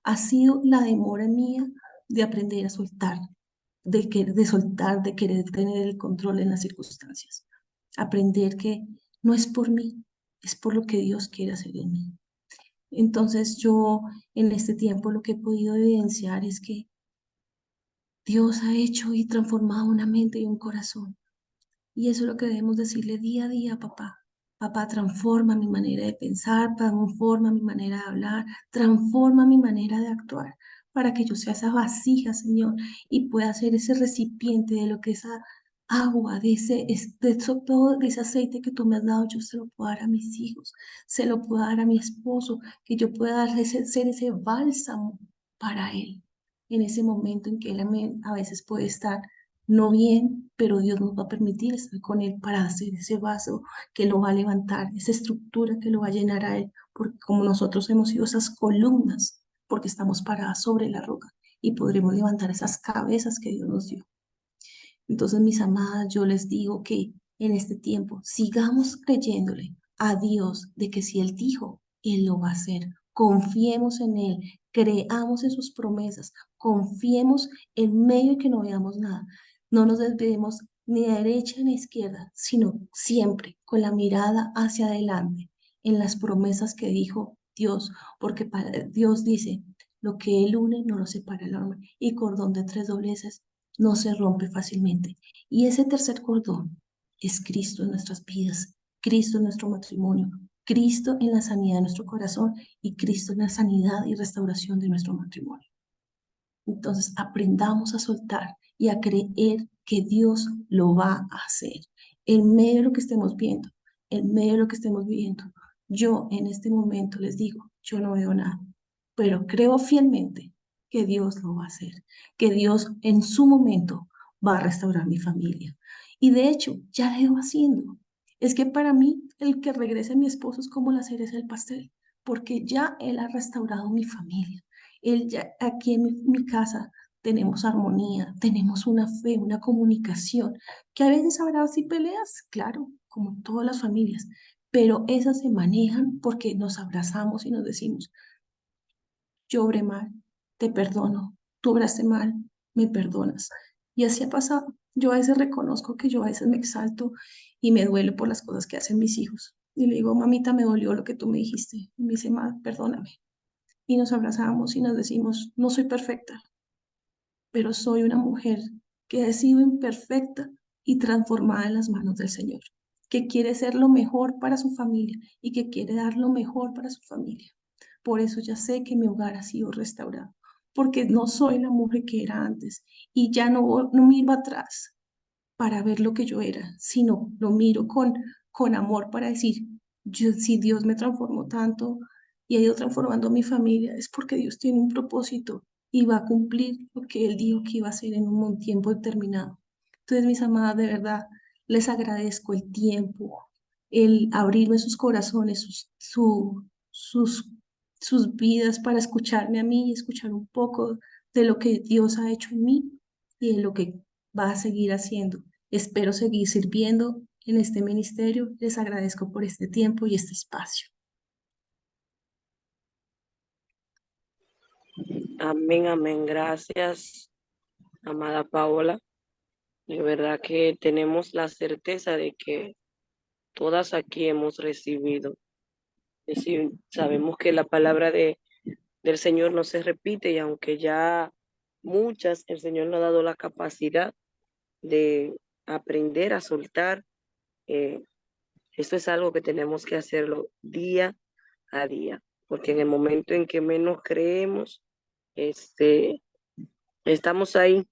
ha sido la demora mía de aprender a soltar, de soltar, de querer tener el control en las circunstancias. Aprender que no es por mí, es por lo que Dios quiere hacer en mí. Entonces yo en este tiempo lo que he podido evidenciar es que Dios ha hecho y transformado una mente y un corazón. Y eso es lo que debemos decirle día a día, papá. Papá, transforma mi manera de pensar, transforma mi manera de hablar, transforma mi manera de actuar, para que yo sea esa vasija, Señor, y pueda ser ese recipiente de lo que esa agua, todo de ese aceite que tú me has dado, yo se lo puedo dar a mis hijos, se lo puedo dar a mi esposo, que yo pueda ser ese bálsamo para él, en ese momento en que él a veces puede estar no bien, pero Dios nos va a permitir estar con Él para hacer ese vaso que lo va a levantar, esa estructura que lo va a llenar a Él, porque como nosotros hemos sido esas columnas, porque estamos paradas sobre la roca y podremos levantar esas cabezas que Dios nos dio. Entonces, mis amadas, yo les digo que en este tiempo sigamos creyéndole a Dios de que si Él dijo, Él lo va a hacer. Confiemos en Él, creamos en sus promesas, confiemos en medio de que no veamos nada. No nos desviemos ni a derecha ni a izquierda, sino siempre con la mirada hacia adelante en las promesas que dijo Dios, porque Dios dice, lo que Él une no lo separa el hombre, y cordón de tres dobleces no se rompe fácilmente. Y ese tercer cordón es Cristo en nuestras vidas, Cristo en nuestro matrimonio, Cristo en la sanidad de nuestro corazón y Cristo en la sanidad y restauración de nuestro matrimonio. Entonces aprendamos a soltar y a creer que Dios lo va a hacer en medio de lo que estemos viendo, en medio de lo que estemos viviendo. Yo en este momento les digo, yo no veo nada, pero creo fielmente que Dios lo va a hacer, que Dios en su momento va a restaurar mi familia. Y de hecho, ya lo he ido haciendo. Es que para mí el que regrese mi esposo es como la cereza del pastel, porque ya Él ha restaurado mi familia. Él ya, aquí en mi casa tenemos armonía, tenemos una fe, una comunicación, que a veces habrá así peleas, claro, como todas las familias, pero esas se manejan porque nos abrazamos y nos decimos, yo obré mal, te perdono, tú obraste mal, me perdonas. Y así ha pasado. Yo a veces reconozco que yo a veces me exalto y me duele por las cosas que hacen mis hijos. Y le digo, mamita, me dolió lo que tú me dijiste. Y me dice, ma, perdóname. Y nos abrazamos y nos decimos, no soy perfecta, pero soy una mujer que ha sido imperfecta y transformada en las manos del Señor, que quiere ser lo mejor para su familia y que quiere dar lo mejor para su familia. Por eso ya sé que mi hogar ha sido restaurado, porque no soy la mujer que era antes y ya no miro atrás para ver lo que yo era, sino lo miro con amor para decir, yo, si Dios me transformó tanto y ha ido transformando mi familia, es porque Dios tiene un propósito y va a cumplir lo que Él dijo que iba a hacer en un tiempo determinado. Entonces, mis amadas, de verdad, les agradezco el tiempo, el abrirme sus corazones, sus vidas para escucharme a mí y escuchar un poco de lo que Dios ha hecho en mí y de lo que va a seguir haciendo. Espero seguir sirviendo en este ministerio. Les agradezco por este tiempo y este espacio. Amén, amén. Gracias, amada Paola. De verdad que tenemos la certeza de que todas aquí hemos recibido. Es decir, sabemos que la palabra del Señor no se repite y aunque ya muchas, el Señor nos ha dado la capacidad de aprender a soltar, eh, esto es algo que tenemos que hacerlo día a día, porque en el momento en que menos creemos, este, estamos ahí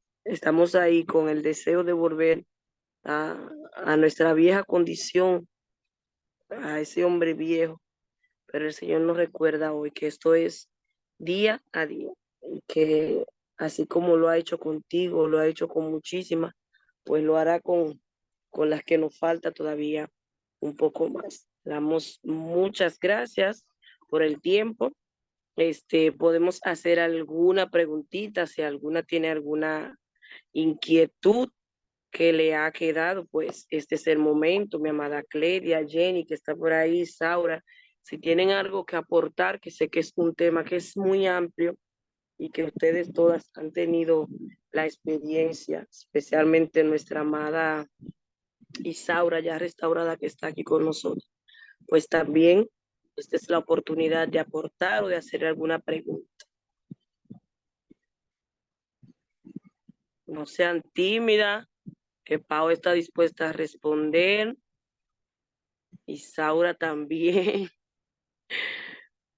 con el deseo de volver a nuestra vieja condición, a ese hombre viejo, pero el Señor nos recuerda hoy que esto es día a día, y que así como lo ha hecho contigo, lo ha hecho con muchísimas, pues lo hará con las que nos falta todavía un poco más. Damos muchas gracias por el tiempo. Podemos hacer alguna preguntita, si alguna tiene alguna inquietud que le ha quedado, pues este es el momento, mi amada Cledia, Jenny, que está por ahí, Saura, si tienen algo que aportar, que sé que es un tema que es muy amplio y que ustedes todas han tenido la experiencia, especialmente nuestra amada Isaura, ya restaurada, que está aquí con nosotros, pues también esta es la oportunidad de aportar o de hacer alguna pregunta. No sean tímidas, que Pau está dispuesta a responder. Isaura también.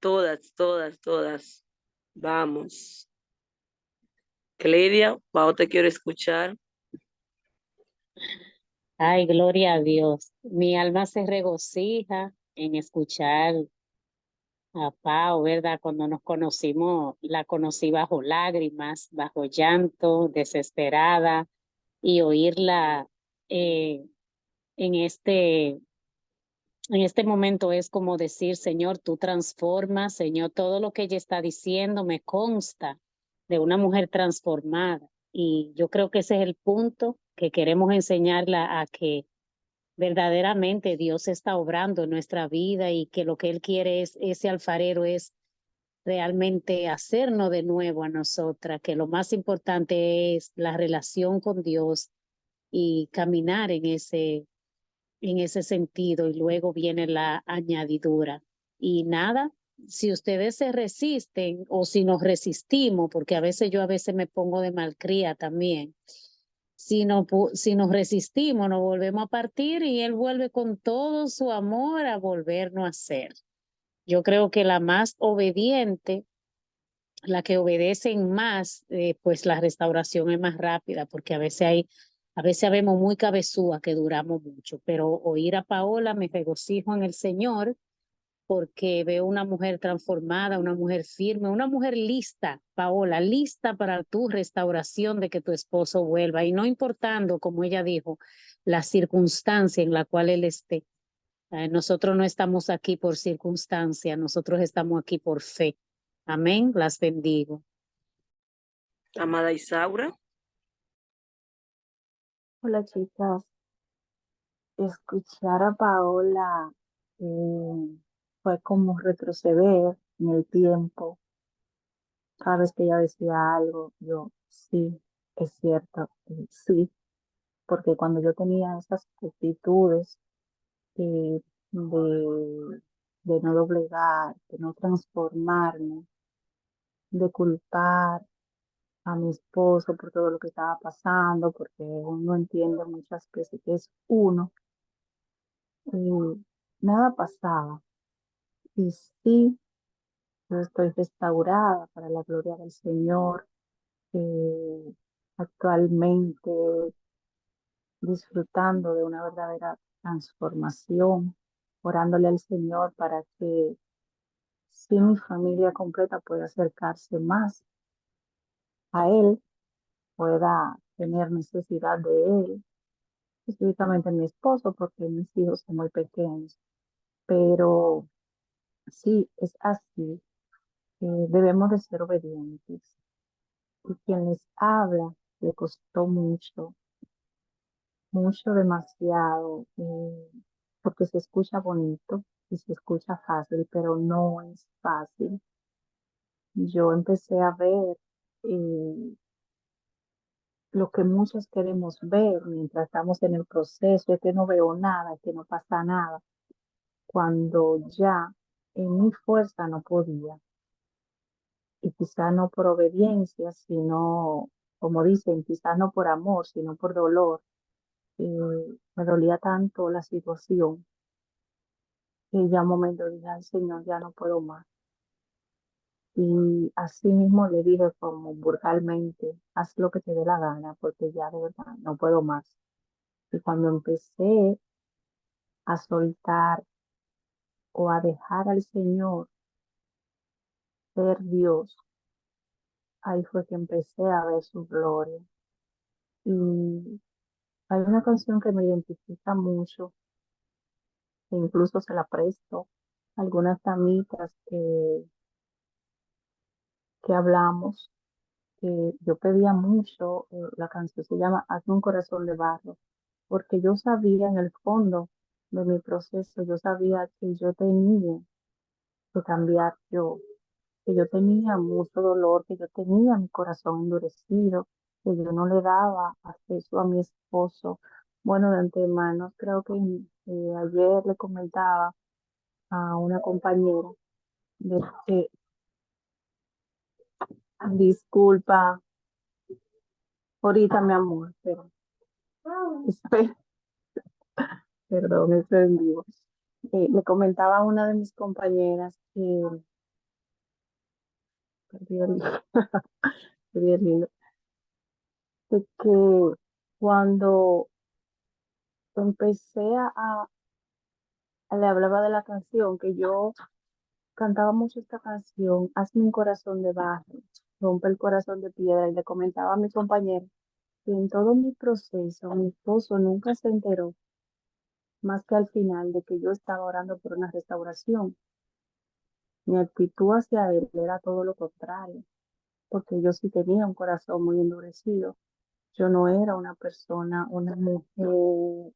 Todas, todas, todas. Vamos. Cledia, Pau, te quiero escuchar. Ay, gloria a Dios. Mi alma se regocija en escuchar a Pau, ¿verdad? Cuando nos conocimos, la conocí bajo lágrimas, bajo llanto, desesperada, y oírla eh, en en este momento es como decir, Señor, tú transformas, Señor, todo lo que ella está diciendo me consta de una mujer transformada. Y yo creo que ese es el punto que queremos enseñarla a que verdaderamente Dios está obrando en nuestra vida y que lo que Él quiere es, ese alfarero es realmente hacernos de nuevo a nosotras, que lo más importante es la relación con Dios y caminar en ese sentido y luego viene la añadidura. Y nada, si ustedes se resisten o si nos resistimos, porque a veces me pongo de malcría también, si nos resistimos, nos volvemos a partir y Él vuelve con todo su amor a volvernos a hacer. Yo creo que la más obediente, la que obedecen más, pues la restauración es más rápida, porque a veces vemos muy cabezúa que duramos mucho, pero oír a Paola me regocijo en el Señor porque veo una mujer transformada, una mujer firme, una mujer lista, Paola, lista para tu restauración de que tu esposo vuelva y no importando, como ella dijo, la circunstancia en la cual él esté. Nosotros no estamos aquí por circunstancia, nosotros estamos aquí por fe. Amén, las bendigo. Amada Isaura. Hola chicas, escuchar a Paola fue como retroceder en el tiempo. Cada vez que ella decía algo, yo sí, es cierto, sí, porque cuando yo tenía esas actitudes eh, de, de no doblegar, de no transformarme, de culpar a mi esposo por todo lo que estaba pasando, porque uno entiende muchas veces que es uno, y nada pasaba. Y sí, Yo estoy restaurada para la gloria del Señor. Actualmente disfrutando de una verdadera transformación, orándole al Señor para que si mi familia completa pueda acercarse más a Él, pueda tener necesidad de Él, específicamente mi esposo, porque mis hijos son muy pequeños. Pero sí, es así. Debemos de ser obedientes. Y quien les habla le costó mucho, mucho, demasiado, porque se escucha bonito y se escucha fácil, pero no es fácil. Yo empecé a ver eh, lo que muchos queremos ver mientras estamos en el proceso, es que no veo nada, es que no pasa nada, cuando ya en mi fuerza no podía, y quizá no por obediencia, sino, como dicen, quizá no por amor, sino por dolor. Me dolía tanto la situación que ya un momento dije, al Señor, ya no puedo más. Y así mismo le dije como vulgarmente, haz lo que te dé la gana, porque ya de verdad no puedo más. Y cuando empecé a soltar o a dejar al Señor ser Dios, ahí fue que empecé a ver su gloria. Y hay una canción que me identifica mucho, que incluso se la presto a algunas amigas que hablamos, que yo pedía mucho. La canción se llama Hazme un corazón de barro, porque yo sabía en el fondo de mi proceso, yo sabía que yo tenía que cambiar yo, que yo tenía mucho dolor, que yo tenía mi corazón endurecido, que yo no le daba acceso a mi esposo. Bueno, de antemano, creo que ayer le comentaba a una compañera de que, disculpa, ahorita mi amor, pero espera, perdón, estoy en vivo. Le comentaba a una de mis compañeras que perdí el, perdí el hilo, de que cuando empecé le hablaba de la canción, que yo cantaba mucho esta canción, Hazme un corazón de barro, rompe el corazón de piedra, y le comentaba a mi compañera que en todo mi proceso mi esposo nunca se enteró, más que al final, de que yo estaba orando por una restauración. Mi actitud hacia él era todo lo contrario, porque yo sí tenía un corazón muy endurecido. Yo no era una persona, una mujer,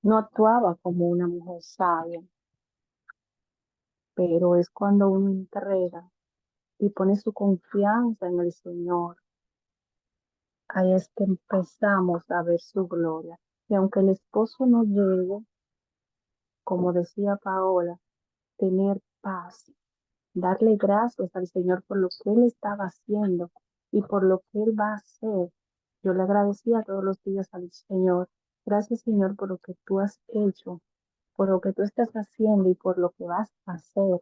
no actuaba como una mujer sabia, pero es cuando uno entrega y pone su confianza en el Señor, ahí es que empezamos a ver su gloria. Y aunque el esposo no llegue, como decía Paola, tener paz, darle gracias al Señor por lo que Él estaba haciendo y por lo que Él va a hacer. Yo le agradecía todos los días al Señor. Gracias, Señor, por lo que tú has hecho, por lo que tú estás haciendo y por lo que vas a hacer.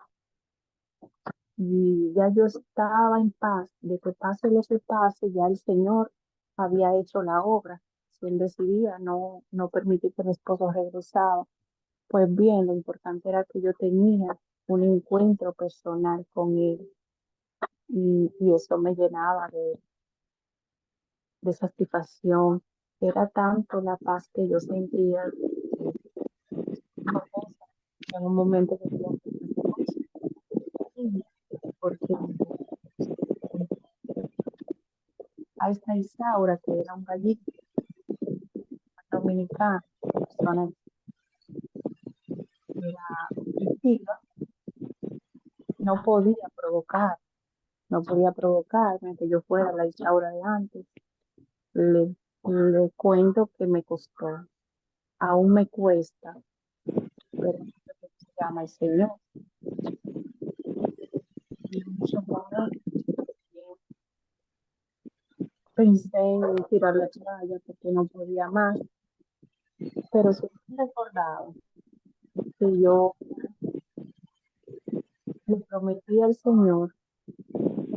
Y ya yo estaba en paz, de que pase lo que pase, ya el Señor había hecho la obra. Si Él decidía no permitir que mi esposo regresara, pues bien, lo importante era que yo tenía un encuentro personal con Él, y eso me llenaba de satisfacción. Era tanto la paz que yo sentía en un momento que yo, porque a esta Isaura, que era un gallito dominicano, persona que era activa, no podía provocar, no podía provocarme que yo fuera la Isaura de antes. Le, le cuento que me costó, aún me cuesta, pero se llama el Señor. Y mucho pensé en tirar la toalla porque no podía más, pero siempre recordaba que yo le prometí al Señor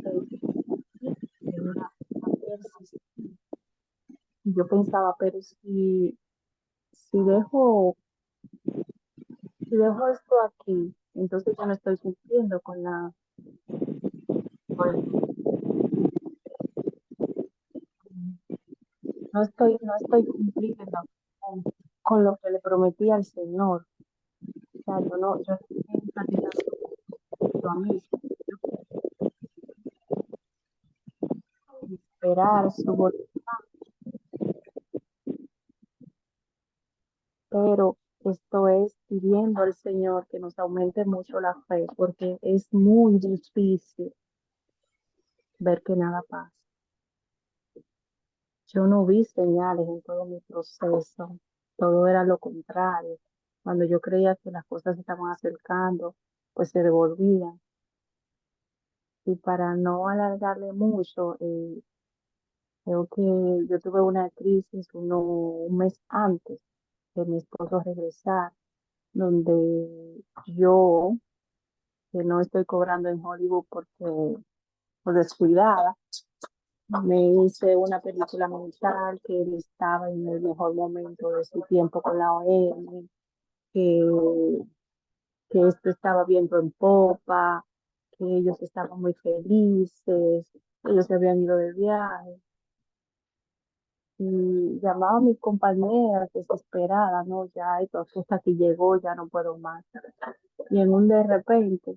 que iba a persistir. Y yo pensaba, pero si dejo, si dejo esto aquí, entonces yo no estoy cumpliendo con- no estoy cumpliendo con, con lo que le prometí al Señor. O sea, yo no estoy satisfaciendo a mí, yo quiero esperar su voluntad, pero esto es pidiendo al Señor que nos aumente mucho la fe, porque es muy difícil ver que nada pasa. Yo no vi señales en todo mi proceso, todo era lo contrario. Cuando yo creía que las cosas se estaban acercando, pues se devolvían. Y para no alargarle mucho, creo que yo tuve una crisis un mes antes de mi esposo regresar, donde yo, que no estoy cobrando en Hollywood porque por descuidada, me hice una película mental que él estaba en el mejor momento de su tiempo con la OM, que, que esto estaba viendo en popa, que ellos estaban muy felices, ellos se habían ido de viaje. Y llamaba a mis compañeras desesperadas, no, ya esto hasta aquí llegó, ya no puedo más. Y en un de repente,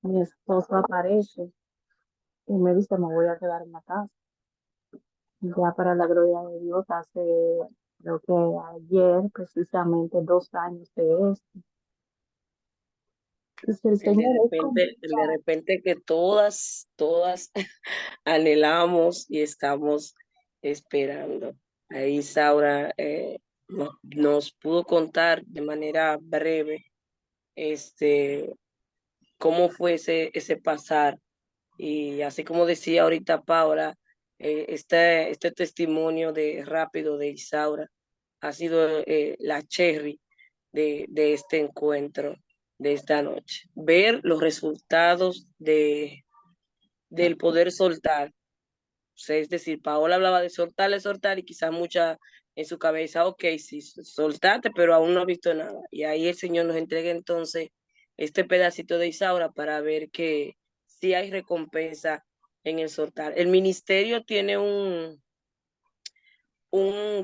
mi esposo aparece y me dice, me voy a quedar en la casa. Ya para la gloria de Dios, hace, creo que ayer, precisamente 2 años de esto. Y si el Señor es El de confiado, repente que todas anhelamos y estamos esperando. Ahí Saura nos pudo contar de manera breve este, cómo fue ese pasar. Y así como decía ahorita Paula, este testimonio de rápido de Isaura ha sido la cherry de este encuentro, de esta noche. Ver los resultados del poder soltar. O sea, es decir, Paola hablaba de soltar y quizás mucha en su cabeza, ok, sí, soltate, pero aún no ha visto nada. Y ahí el Señor nos entrega entonces este pedacito de Isaura para ver que sí hay recompensa en el soltar. El ministerio tiene un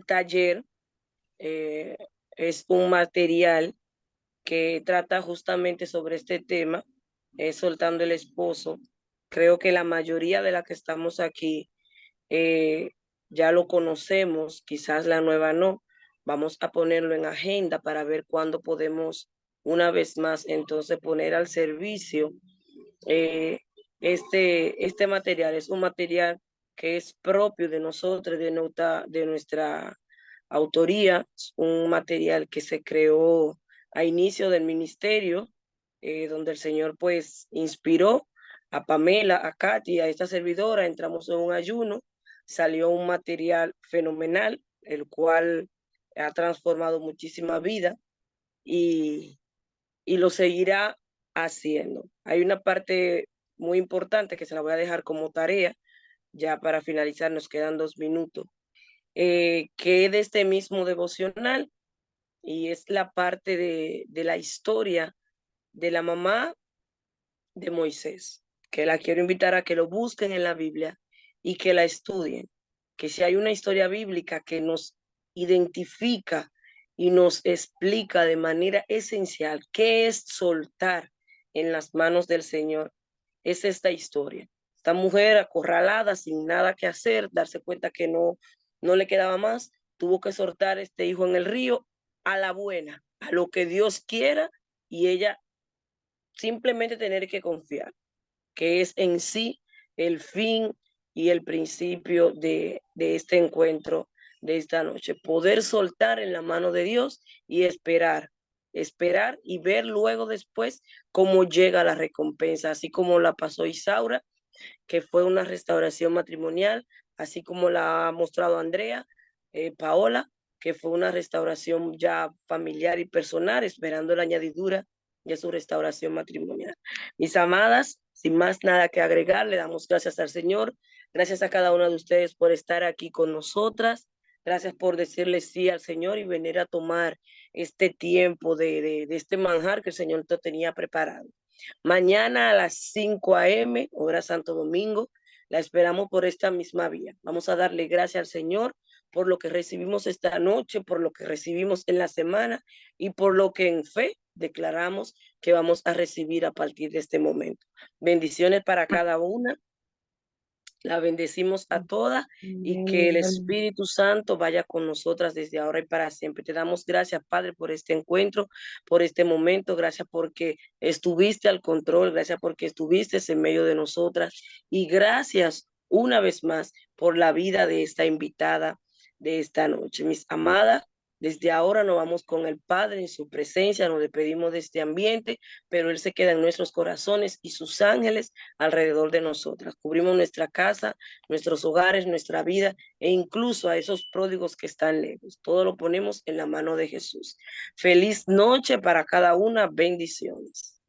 taller, eh, es un material que trata justamente sobre este tema, soltando el esposo. Creo que la mayoría de las que estamos aquí eh, ya lo conocemos, quizás la nueva no. Vamos a ponerlo en agenda para ver cuándo podemos una vez más entonces poner al servicio eh, este material. Es un material que es propio de nosotros, de nuestra autoría, un material que se creó a inicio del ministerio, donde el Señor pues inspiró a Pamela, a Katy, a esta servidora, entramos en un ayuno, salió un material fenomenal, el cual ha transformado muchísima vida y, y lo seguirá haciendo. Hay una parte muy importante que se la voy a dejar como tarea, ya para finalizar nos quedan 2 minutos, que es de este mismo devocional y es la parte de la historia de la mamá de Moisés, que la quiero invitar a que lo busquen en la Biblia y que la estudien, que si hay una historia bíblica que nos identifica y nos explica de manera esencial qué es soltar en las manos del Señor, es esta historia. Esta mujer acorralada, sin nada que hacer, darse cuenta que no le quedaba más, tuvo que soltar este hijo en el río a la buena, a lo que Dios quiera, y ella simplemente tener que confiar, que es en sí el fin y el principio de este encuentro de esta noche. Poder soltar en la mano de Dios y esperar y ver luego después cómo llega la recompensa, así como la pasó Isaura, que fue una restauración matrimonial, así como la ha mostrado Andrea, Paola, que fue una restauración ya familiar y personal, esperando la añadidura y a su restauración matrimonial. Mis amadas, sin más nada que agregar, le damos gracias al Señor. Gracias a cada una de ustedes por estar aquí con nosotras. Gracias por decirle sí al Señor y venir a tomar este tiempo de este manjar que el Señor te tenía preparado. Mañana a las 5 a.m., hora Santo Domingo, la esperamos por esta misma vía. Vamos a darle gracias al Señor por lo que recibimos esta noche, por lo que recibimos en la semana y por lo que en fe declaramos que vamos a recibir a partir de este momento. Bendiciones para cada una. La bendecimos a todas y que el Espíritu Santo vaya con nosotras desde ahora y para siempre. Te damos gracias, Padre, por este encuentro, por este momento. Gracias porque estuviste al control. Gracias porque estuviste en medio de nosotras. Y gracias una vez más por la vida de esta invitada de esta noche. Mis amadas, desde ahora nos vamos con el Padre en su presencia. Nos despedimos de este ambiente, pero Él se queda en nuestros corazones y sus ángeles alrededor de nosotras. Cubrimos nuestra casa, nuestros hogares, nuestra vida e incluso a esos pródigos que están lejos. Todo lo ponemos en la mano de Jesús. Feliz noche para cada una. Bendiciones.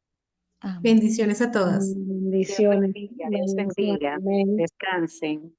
Amén. Bendiciones a todas. Bendiciones. Dios bendiga. Amén. Descansen.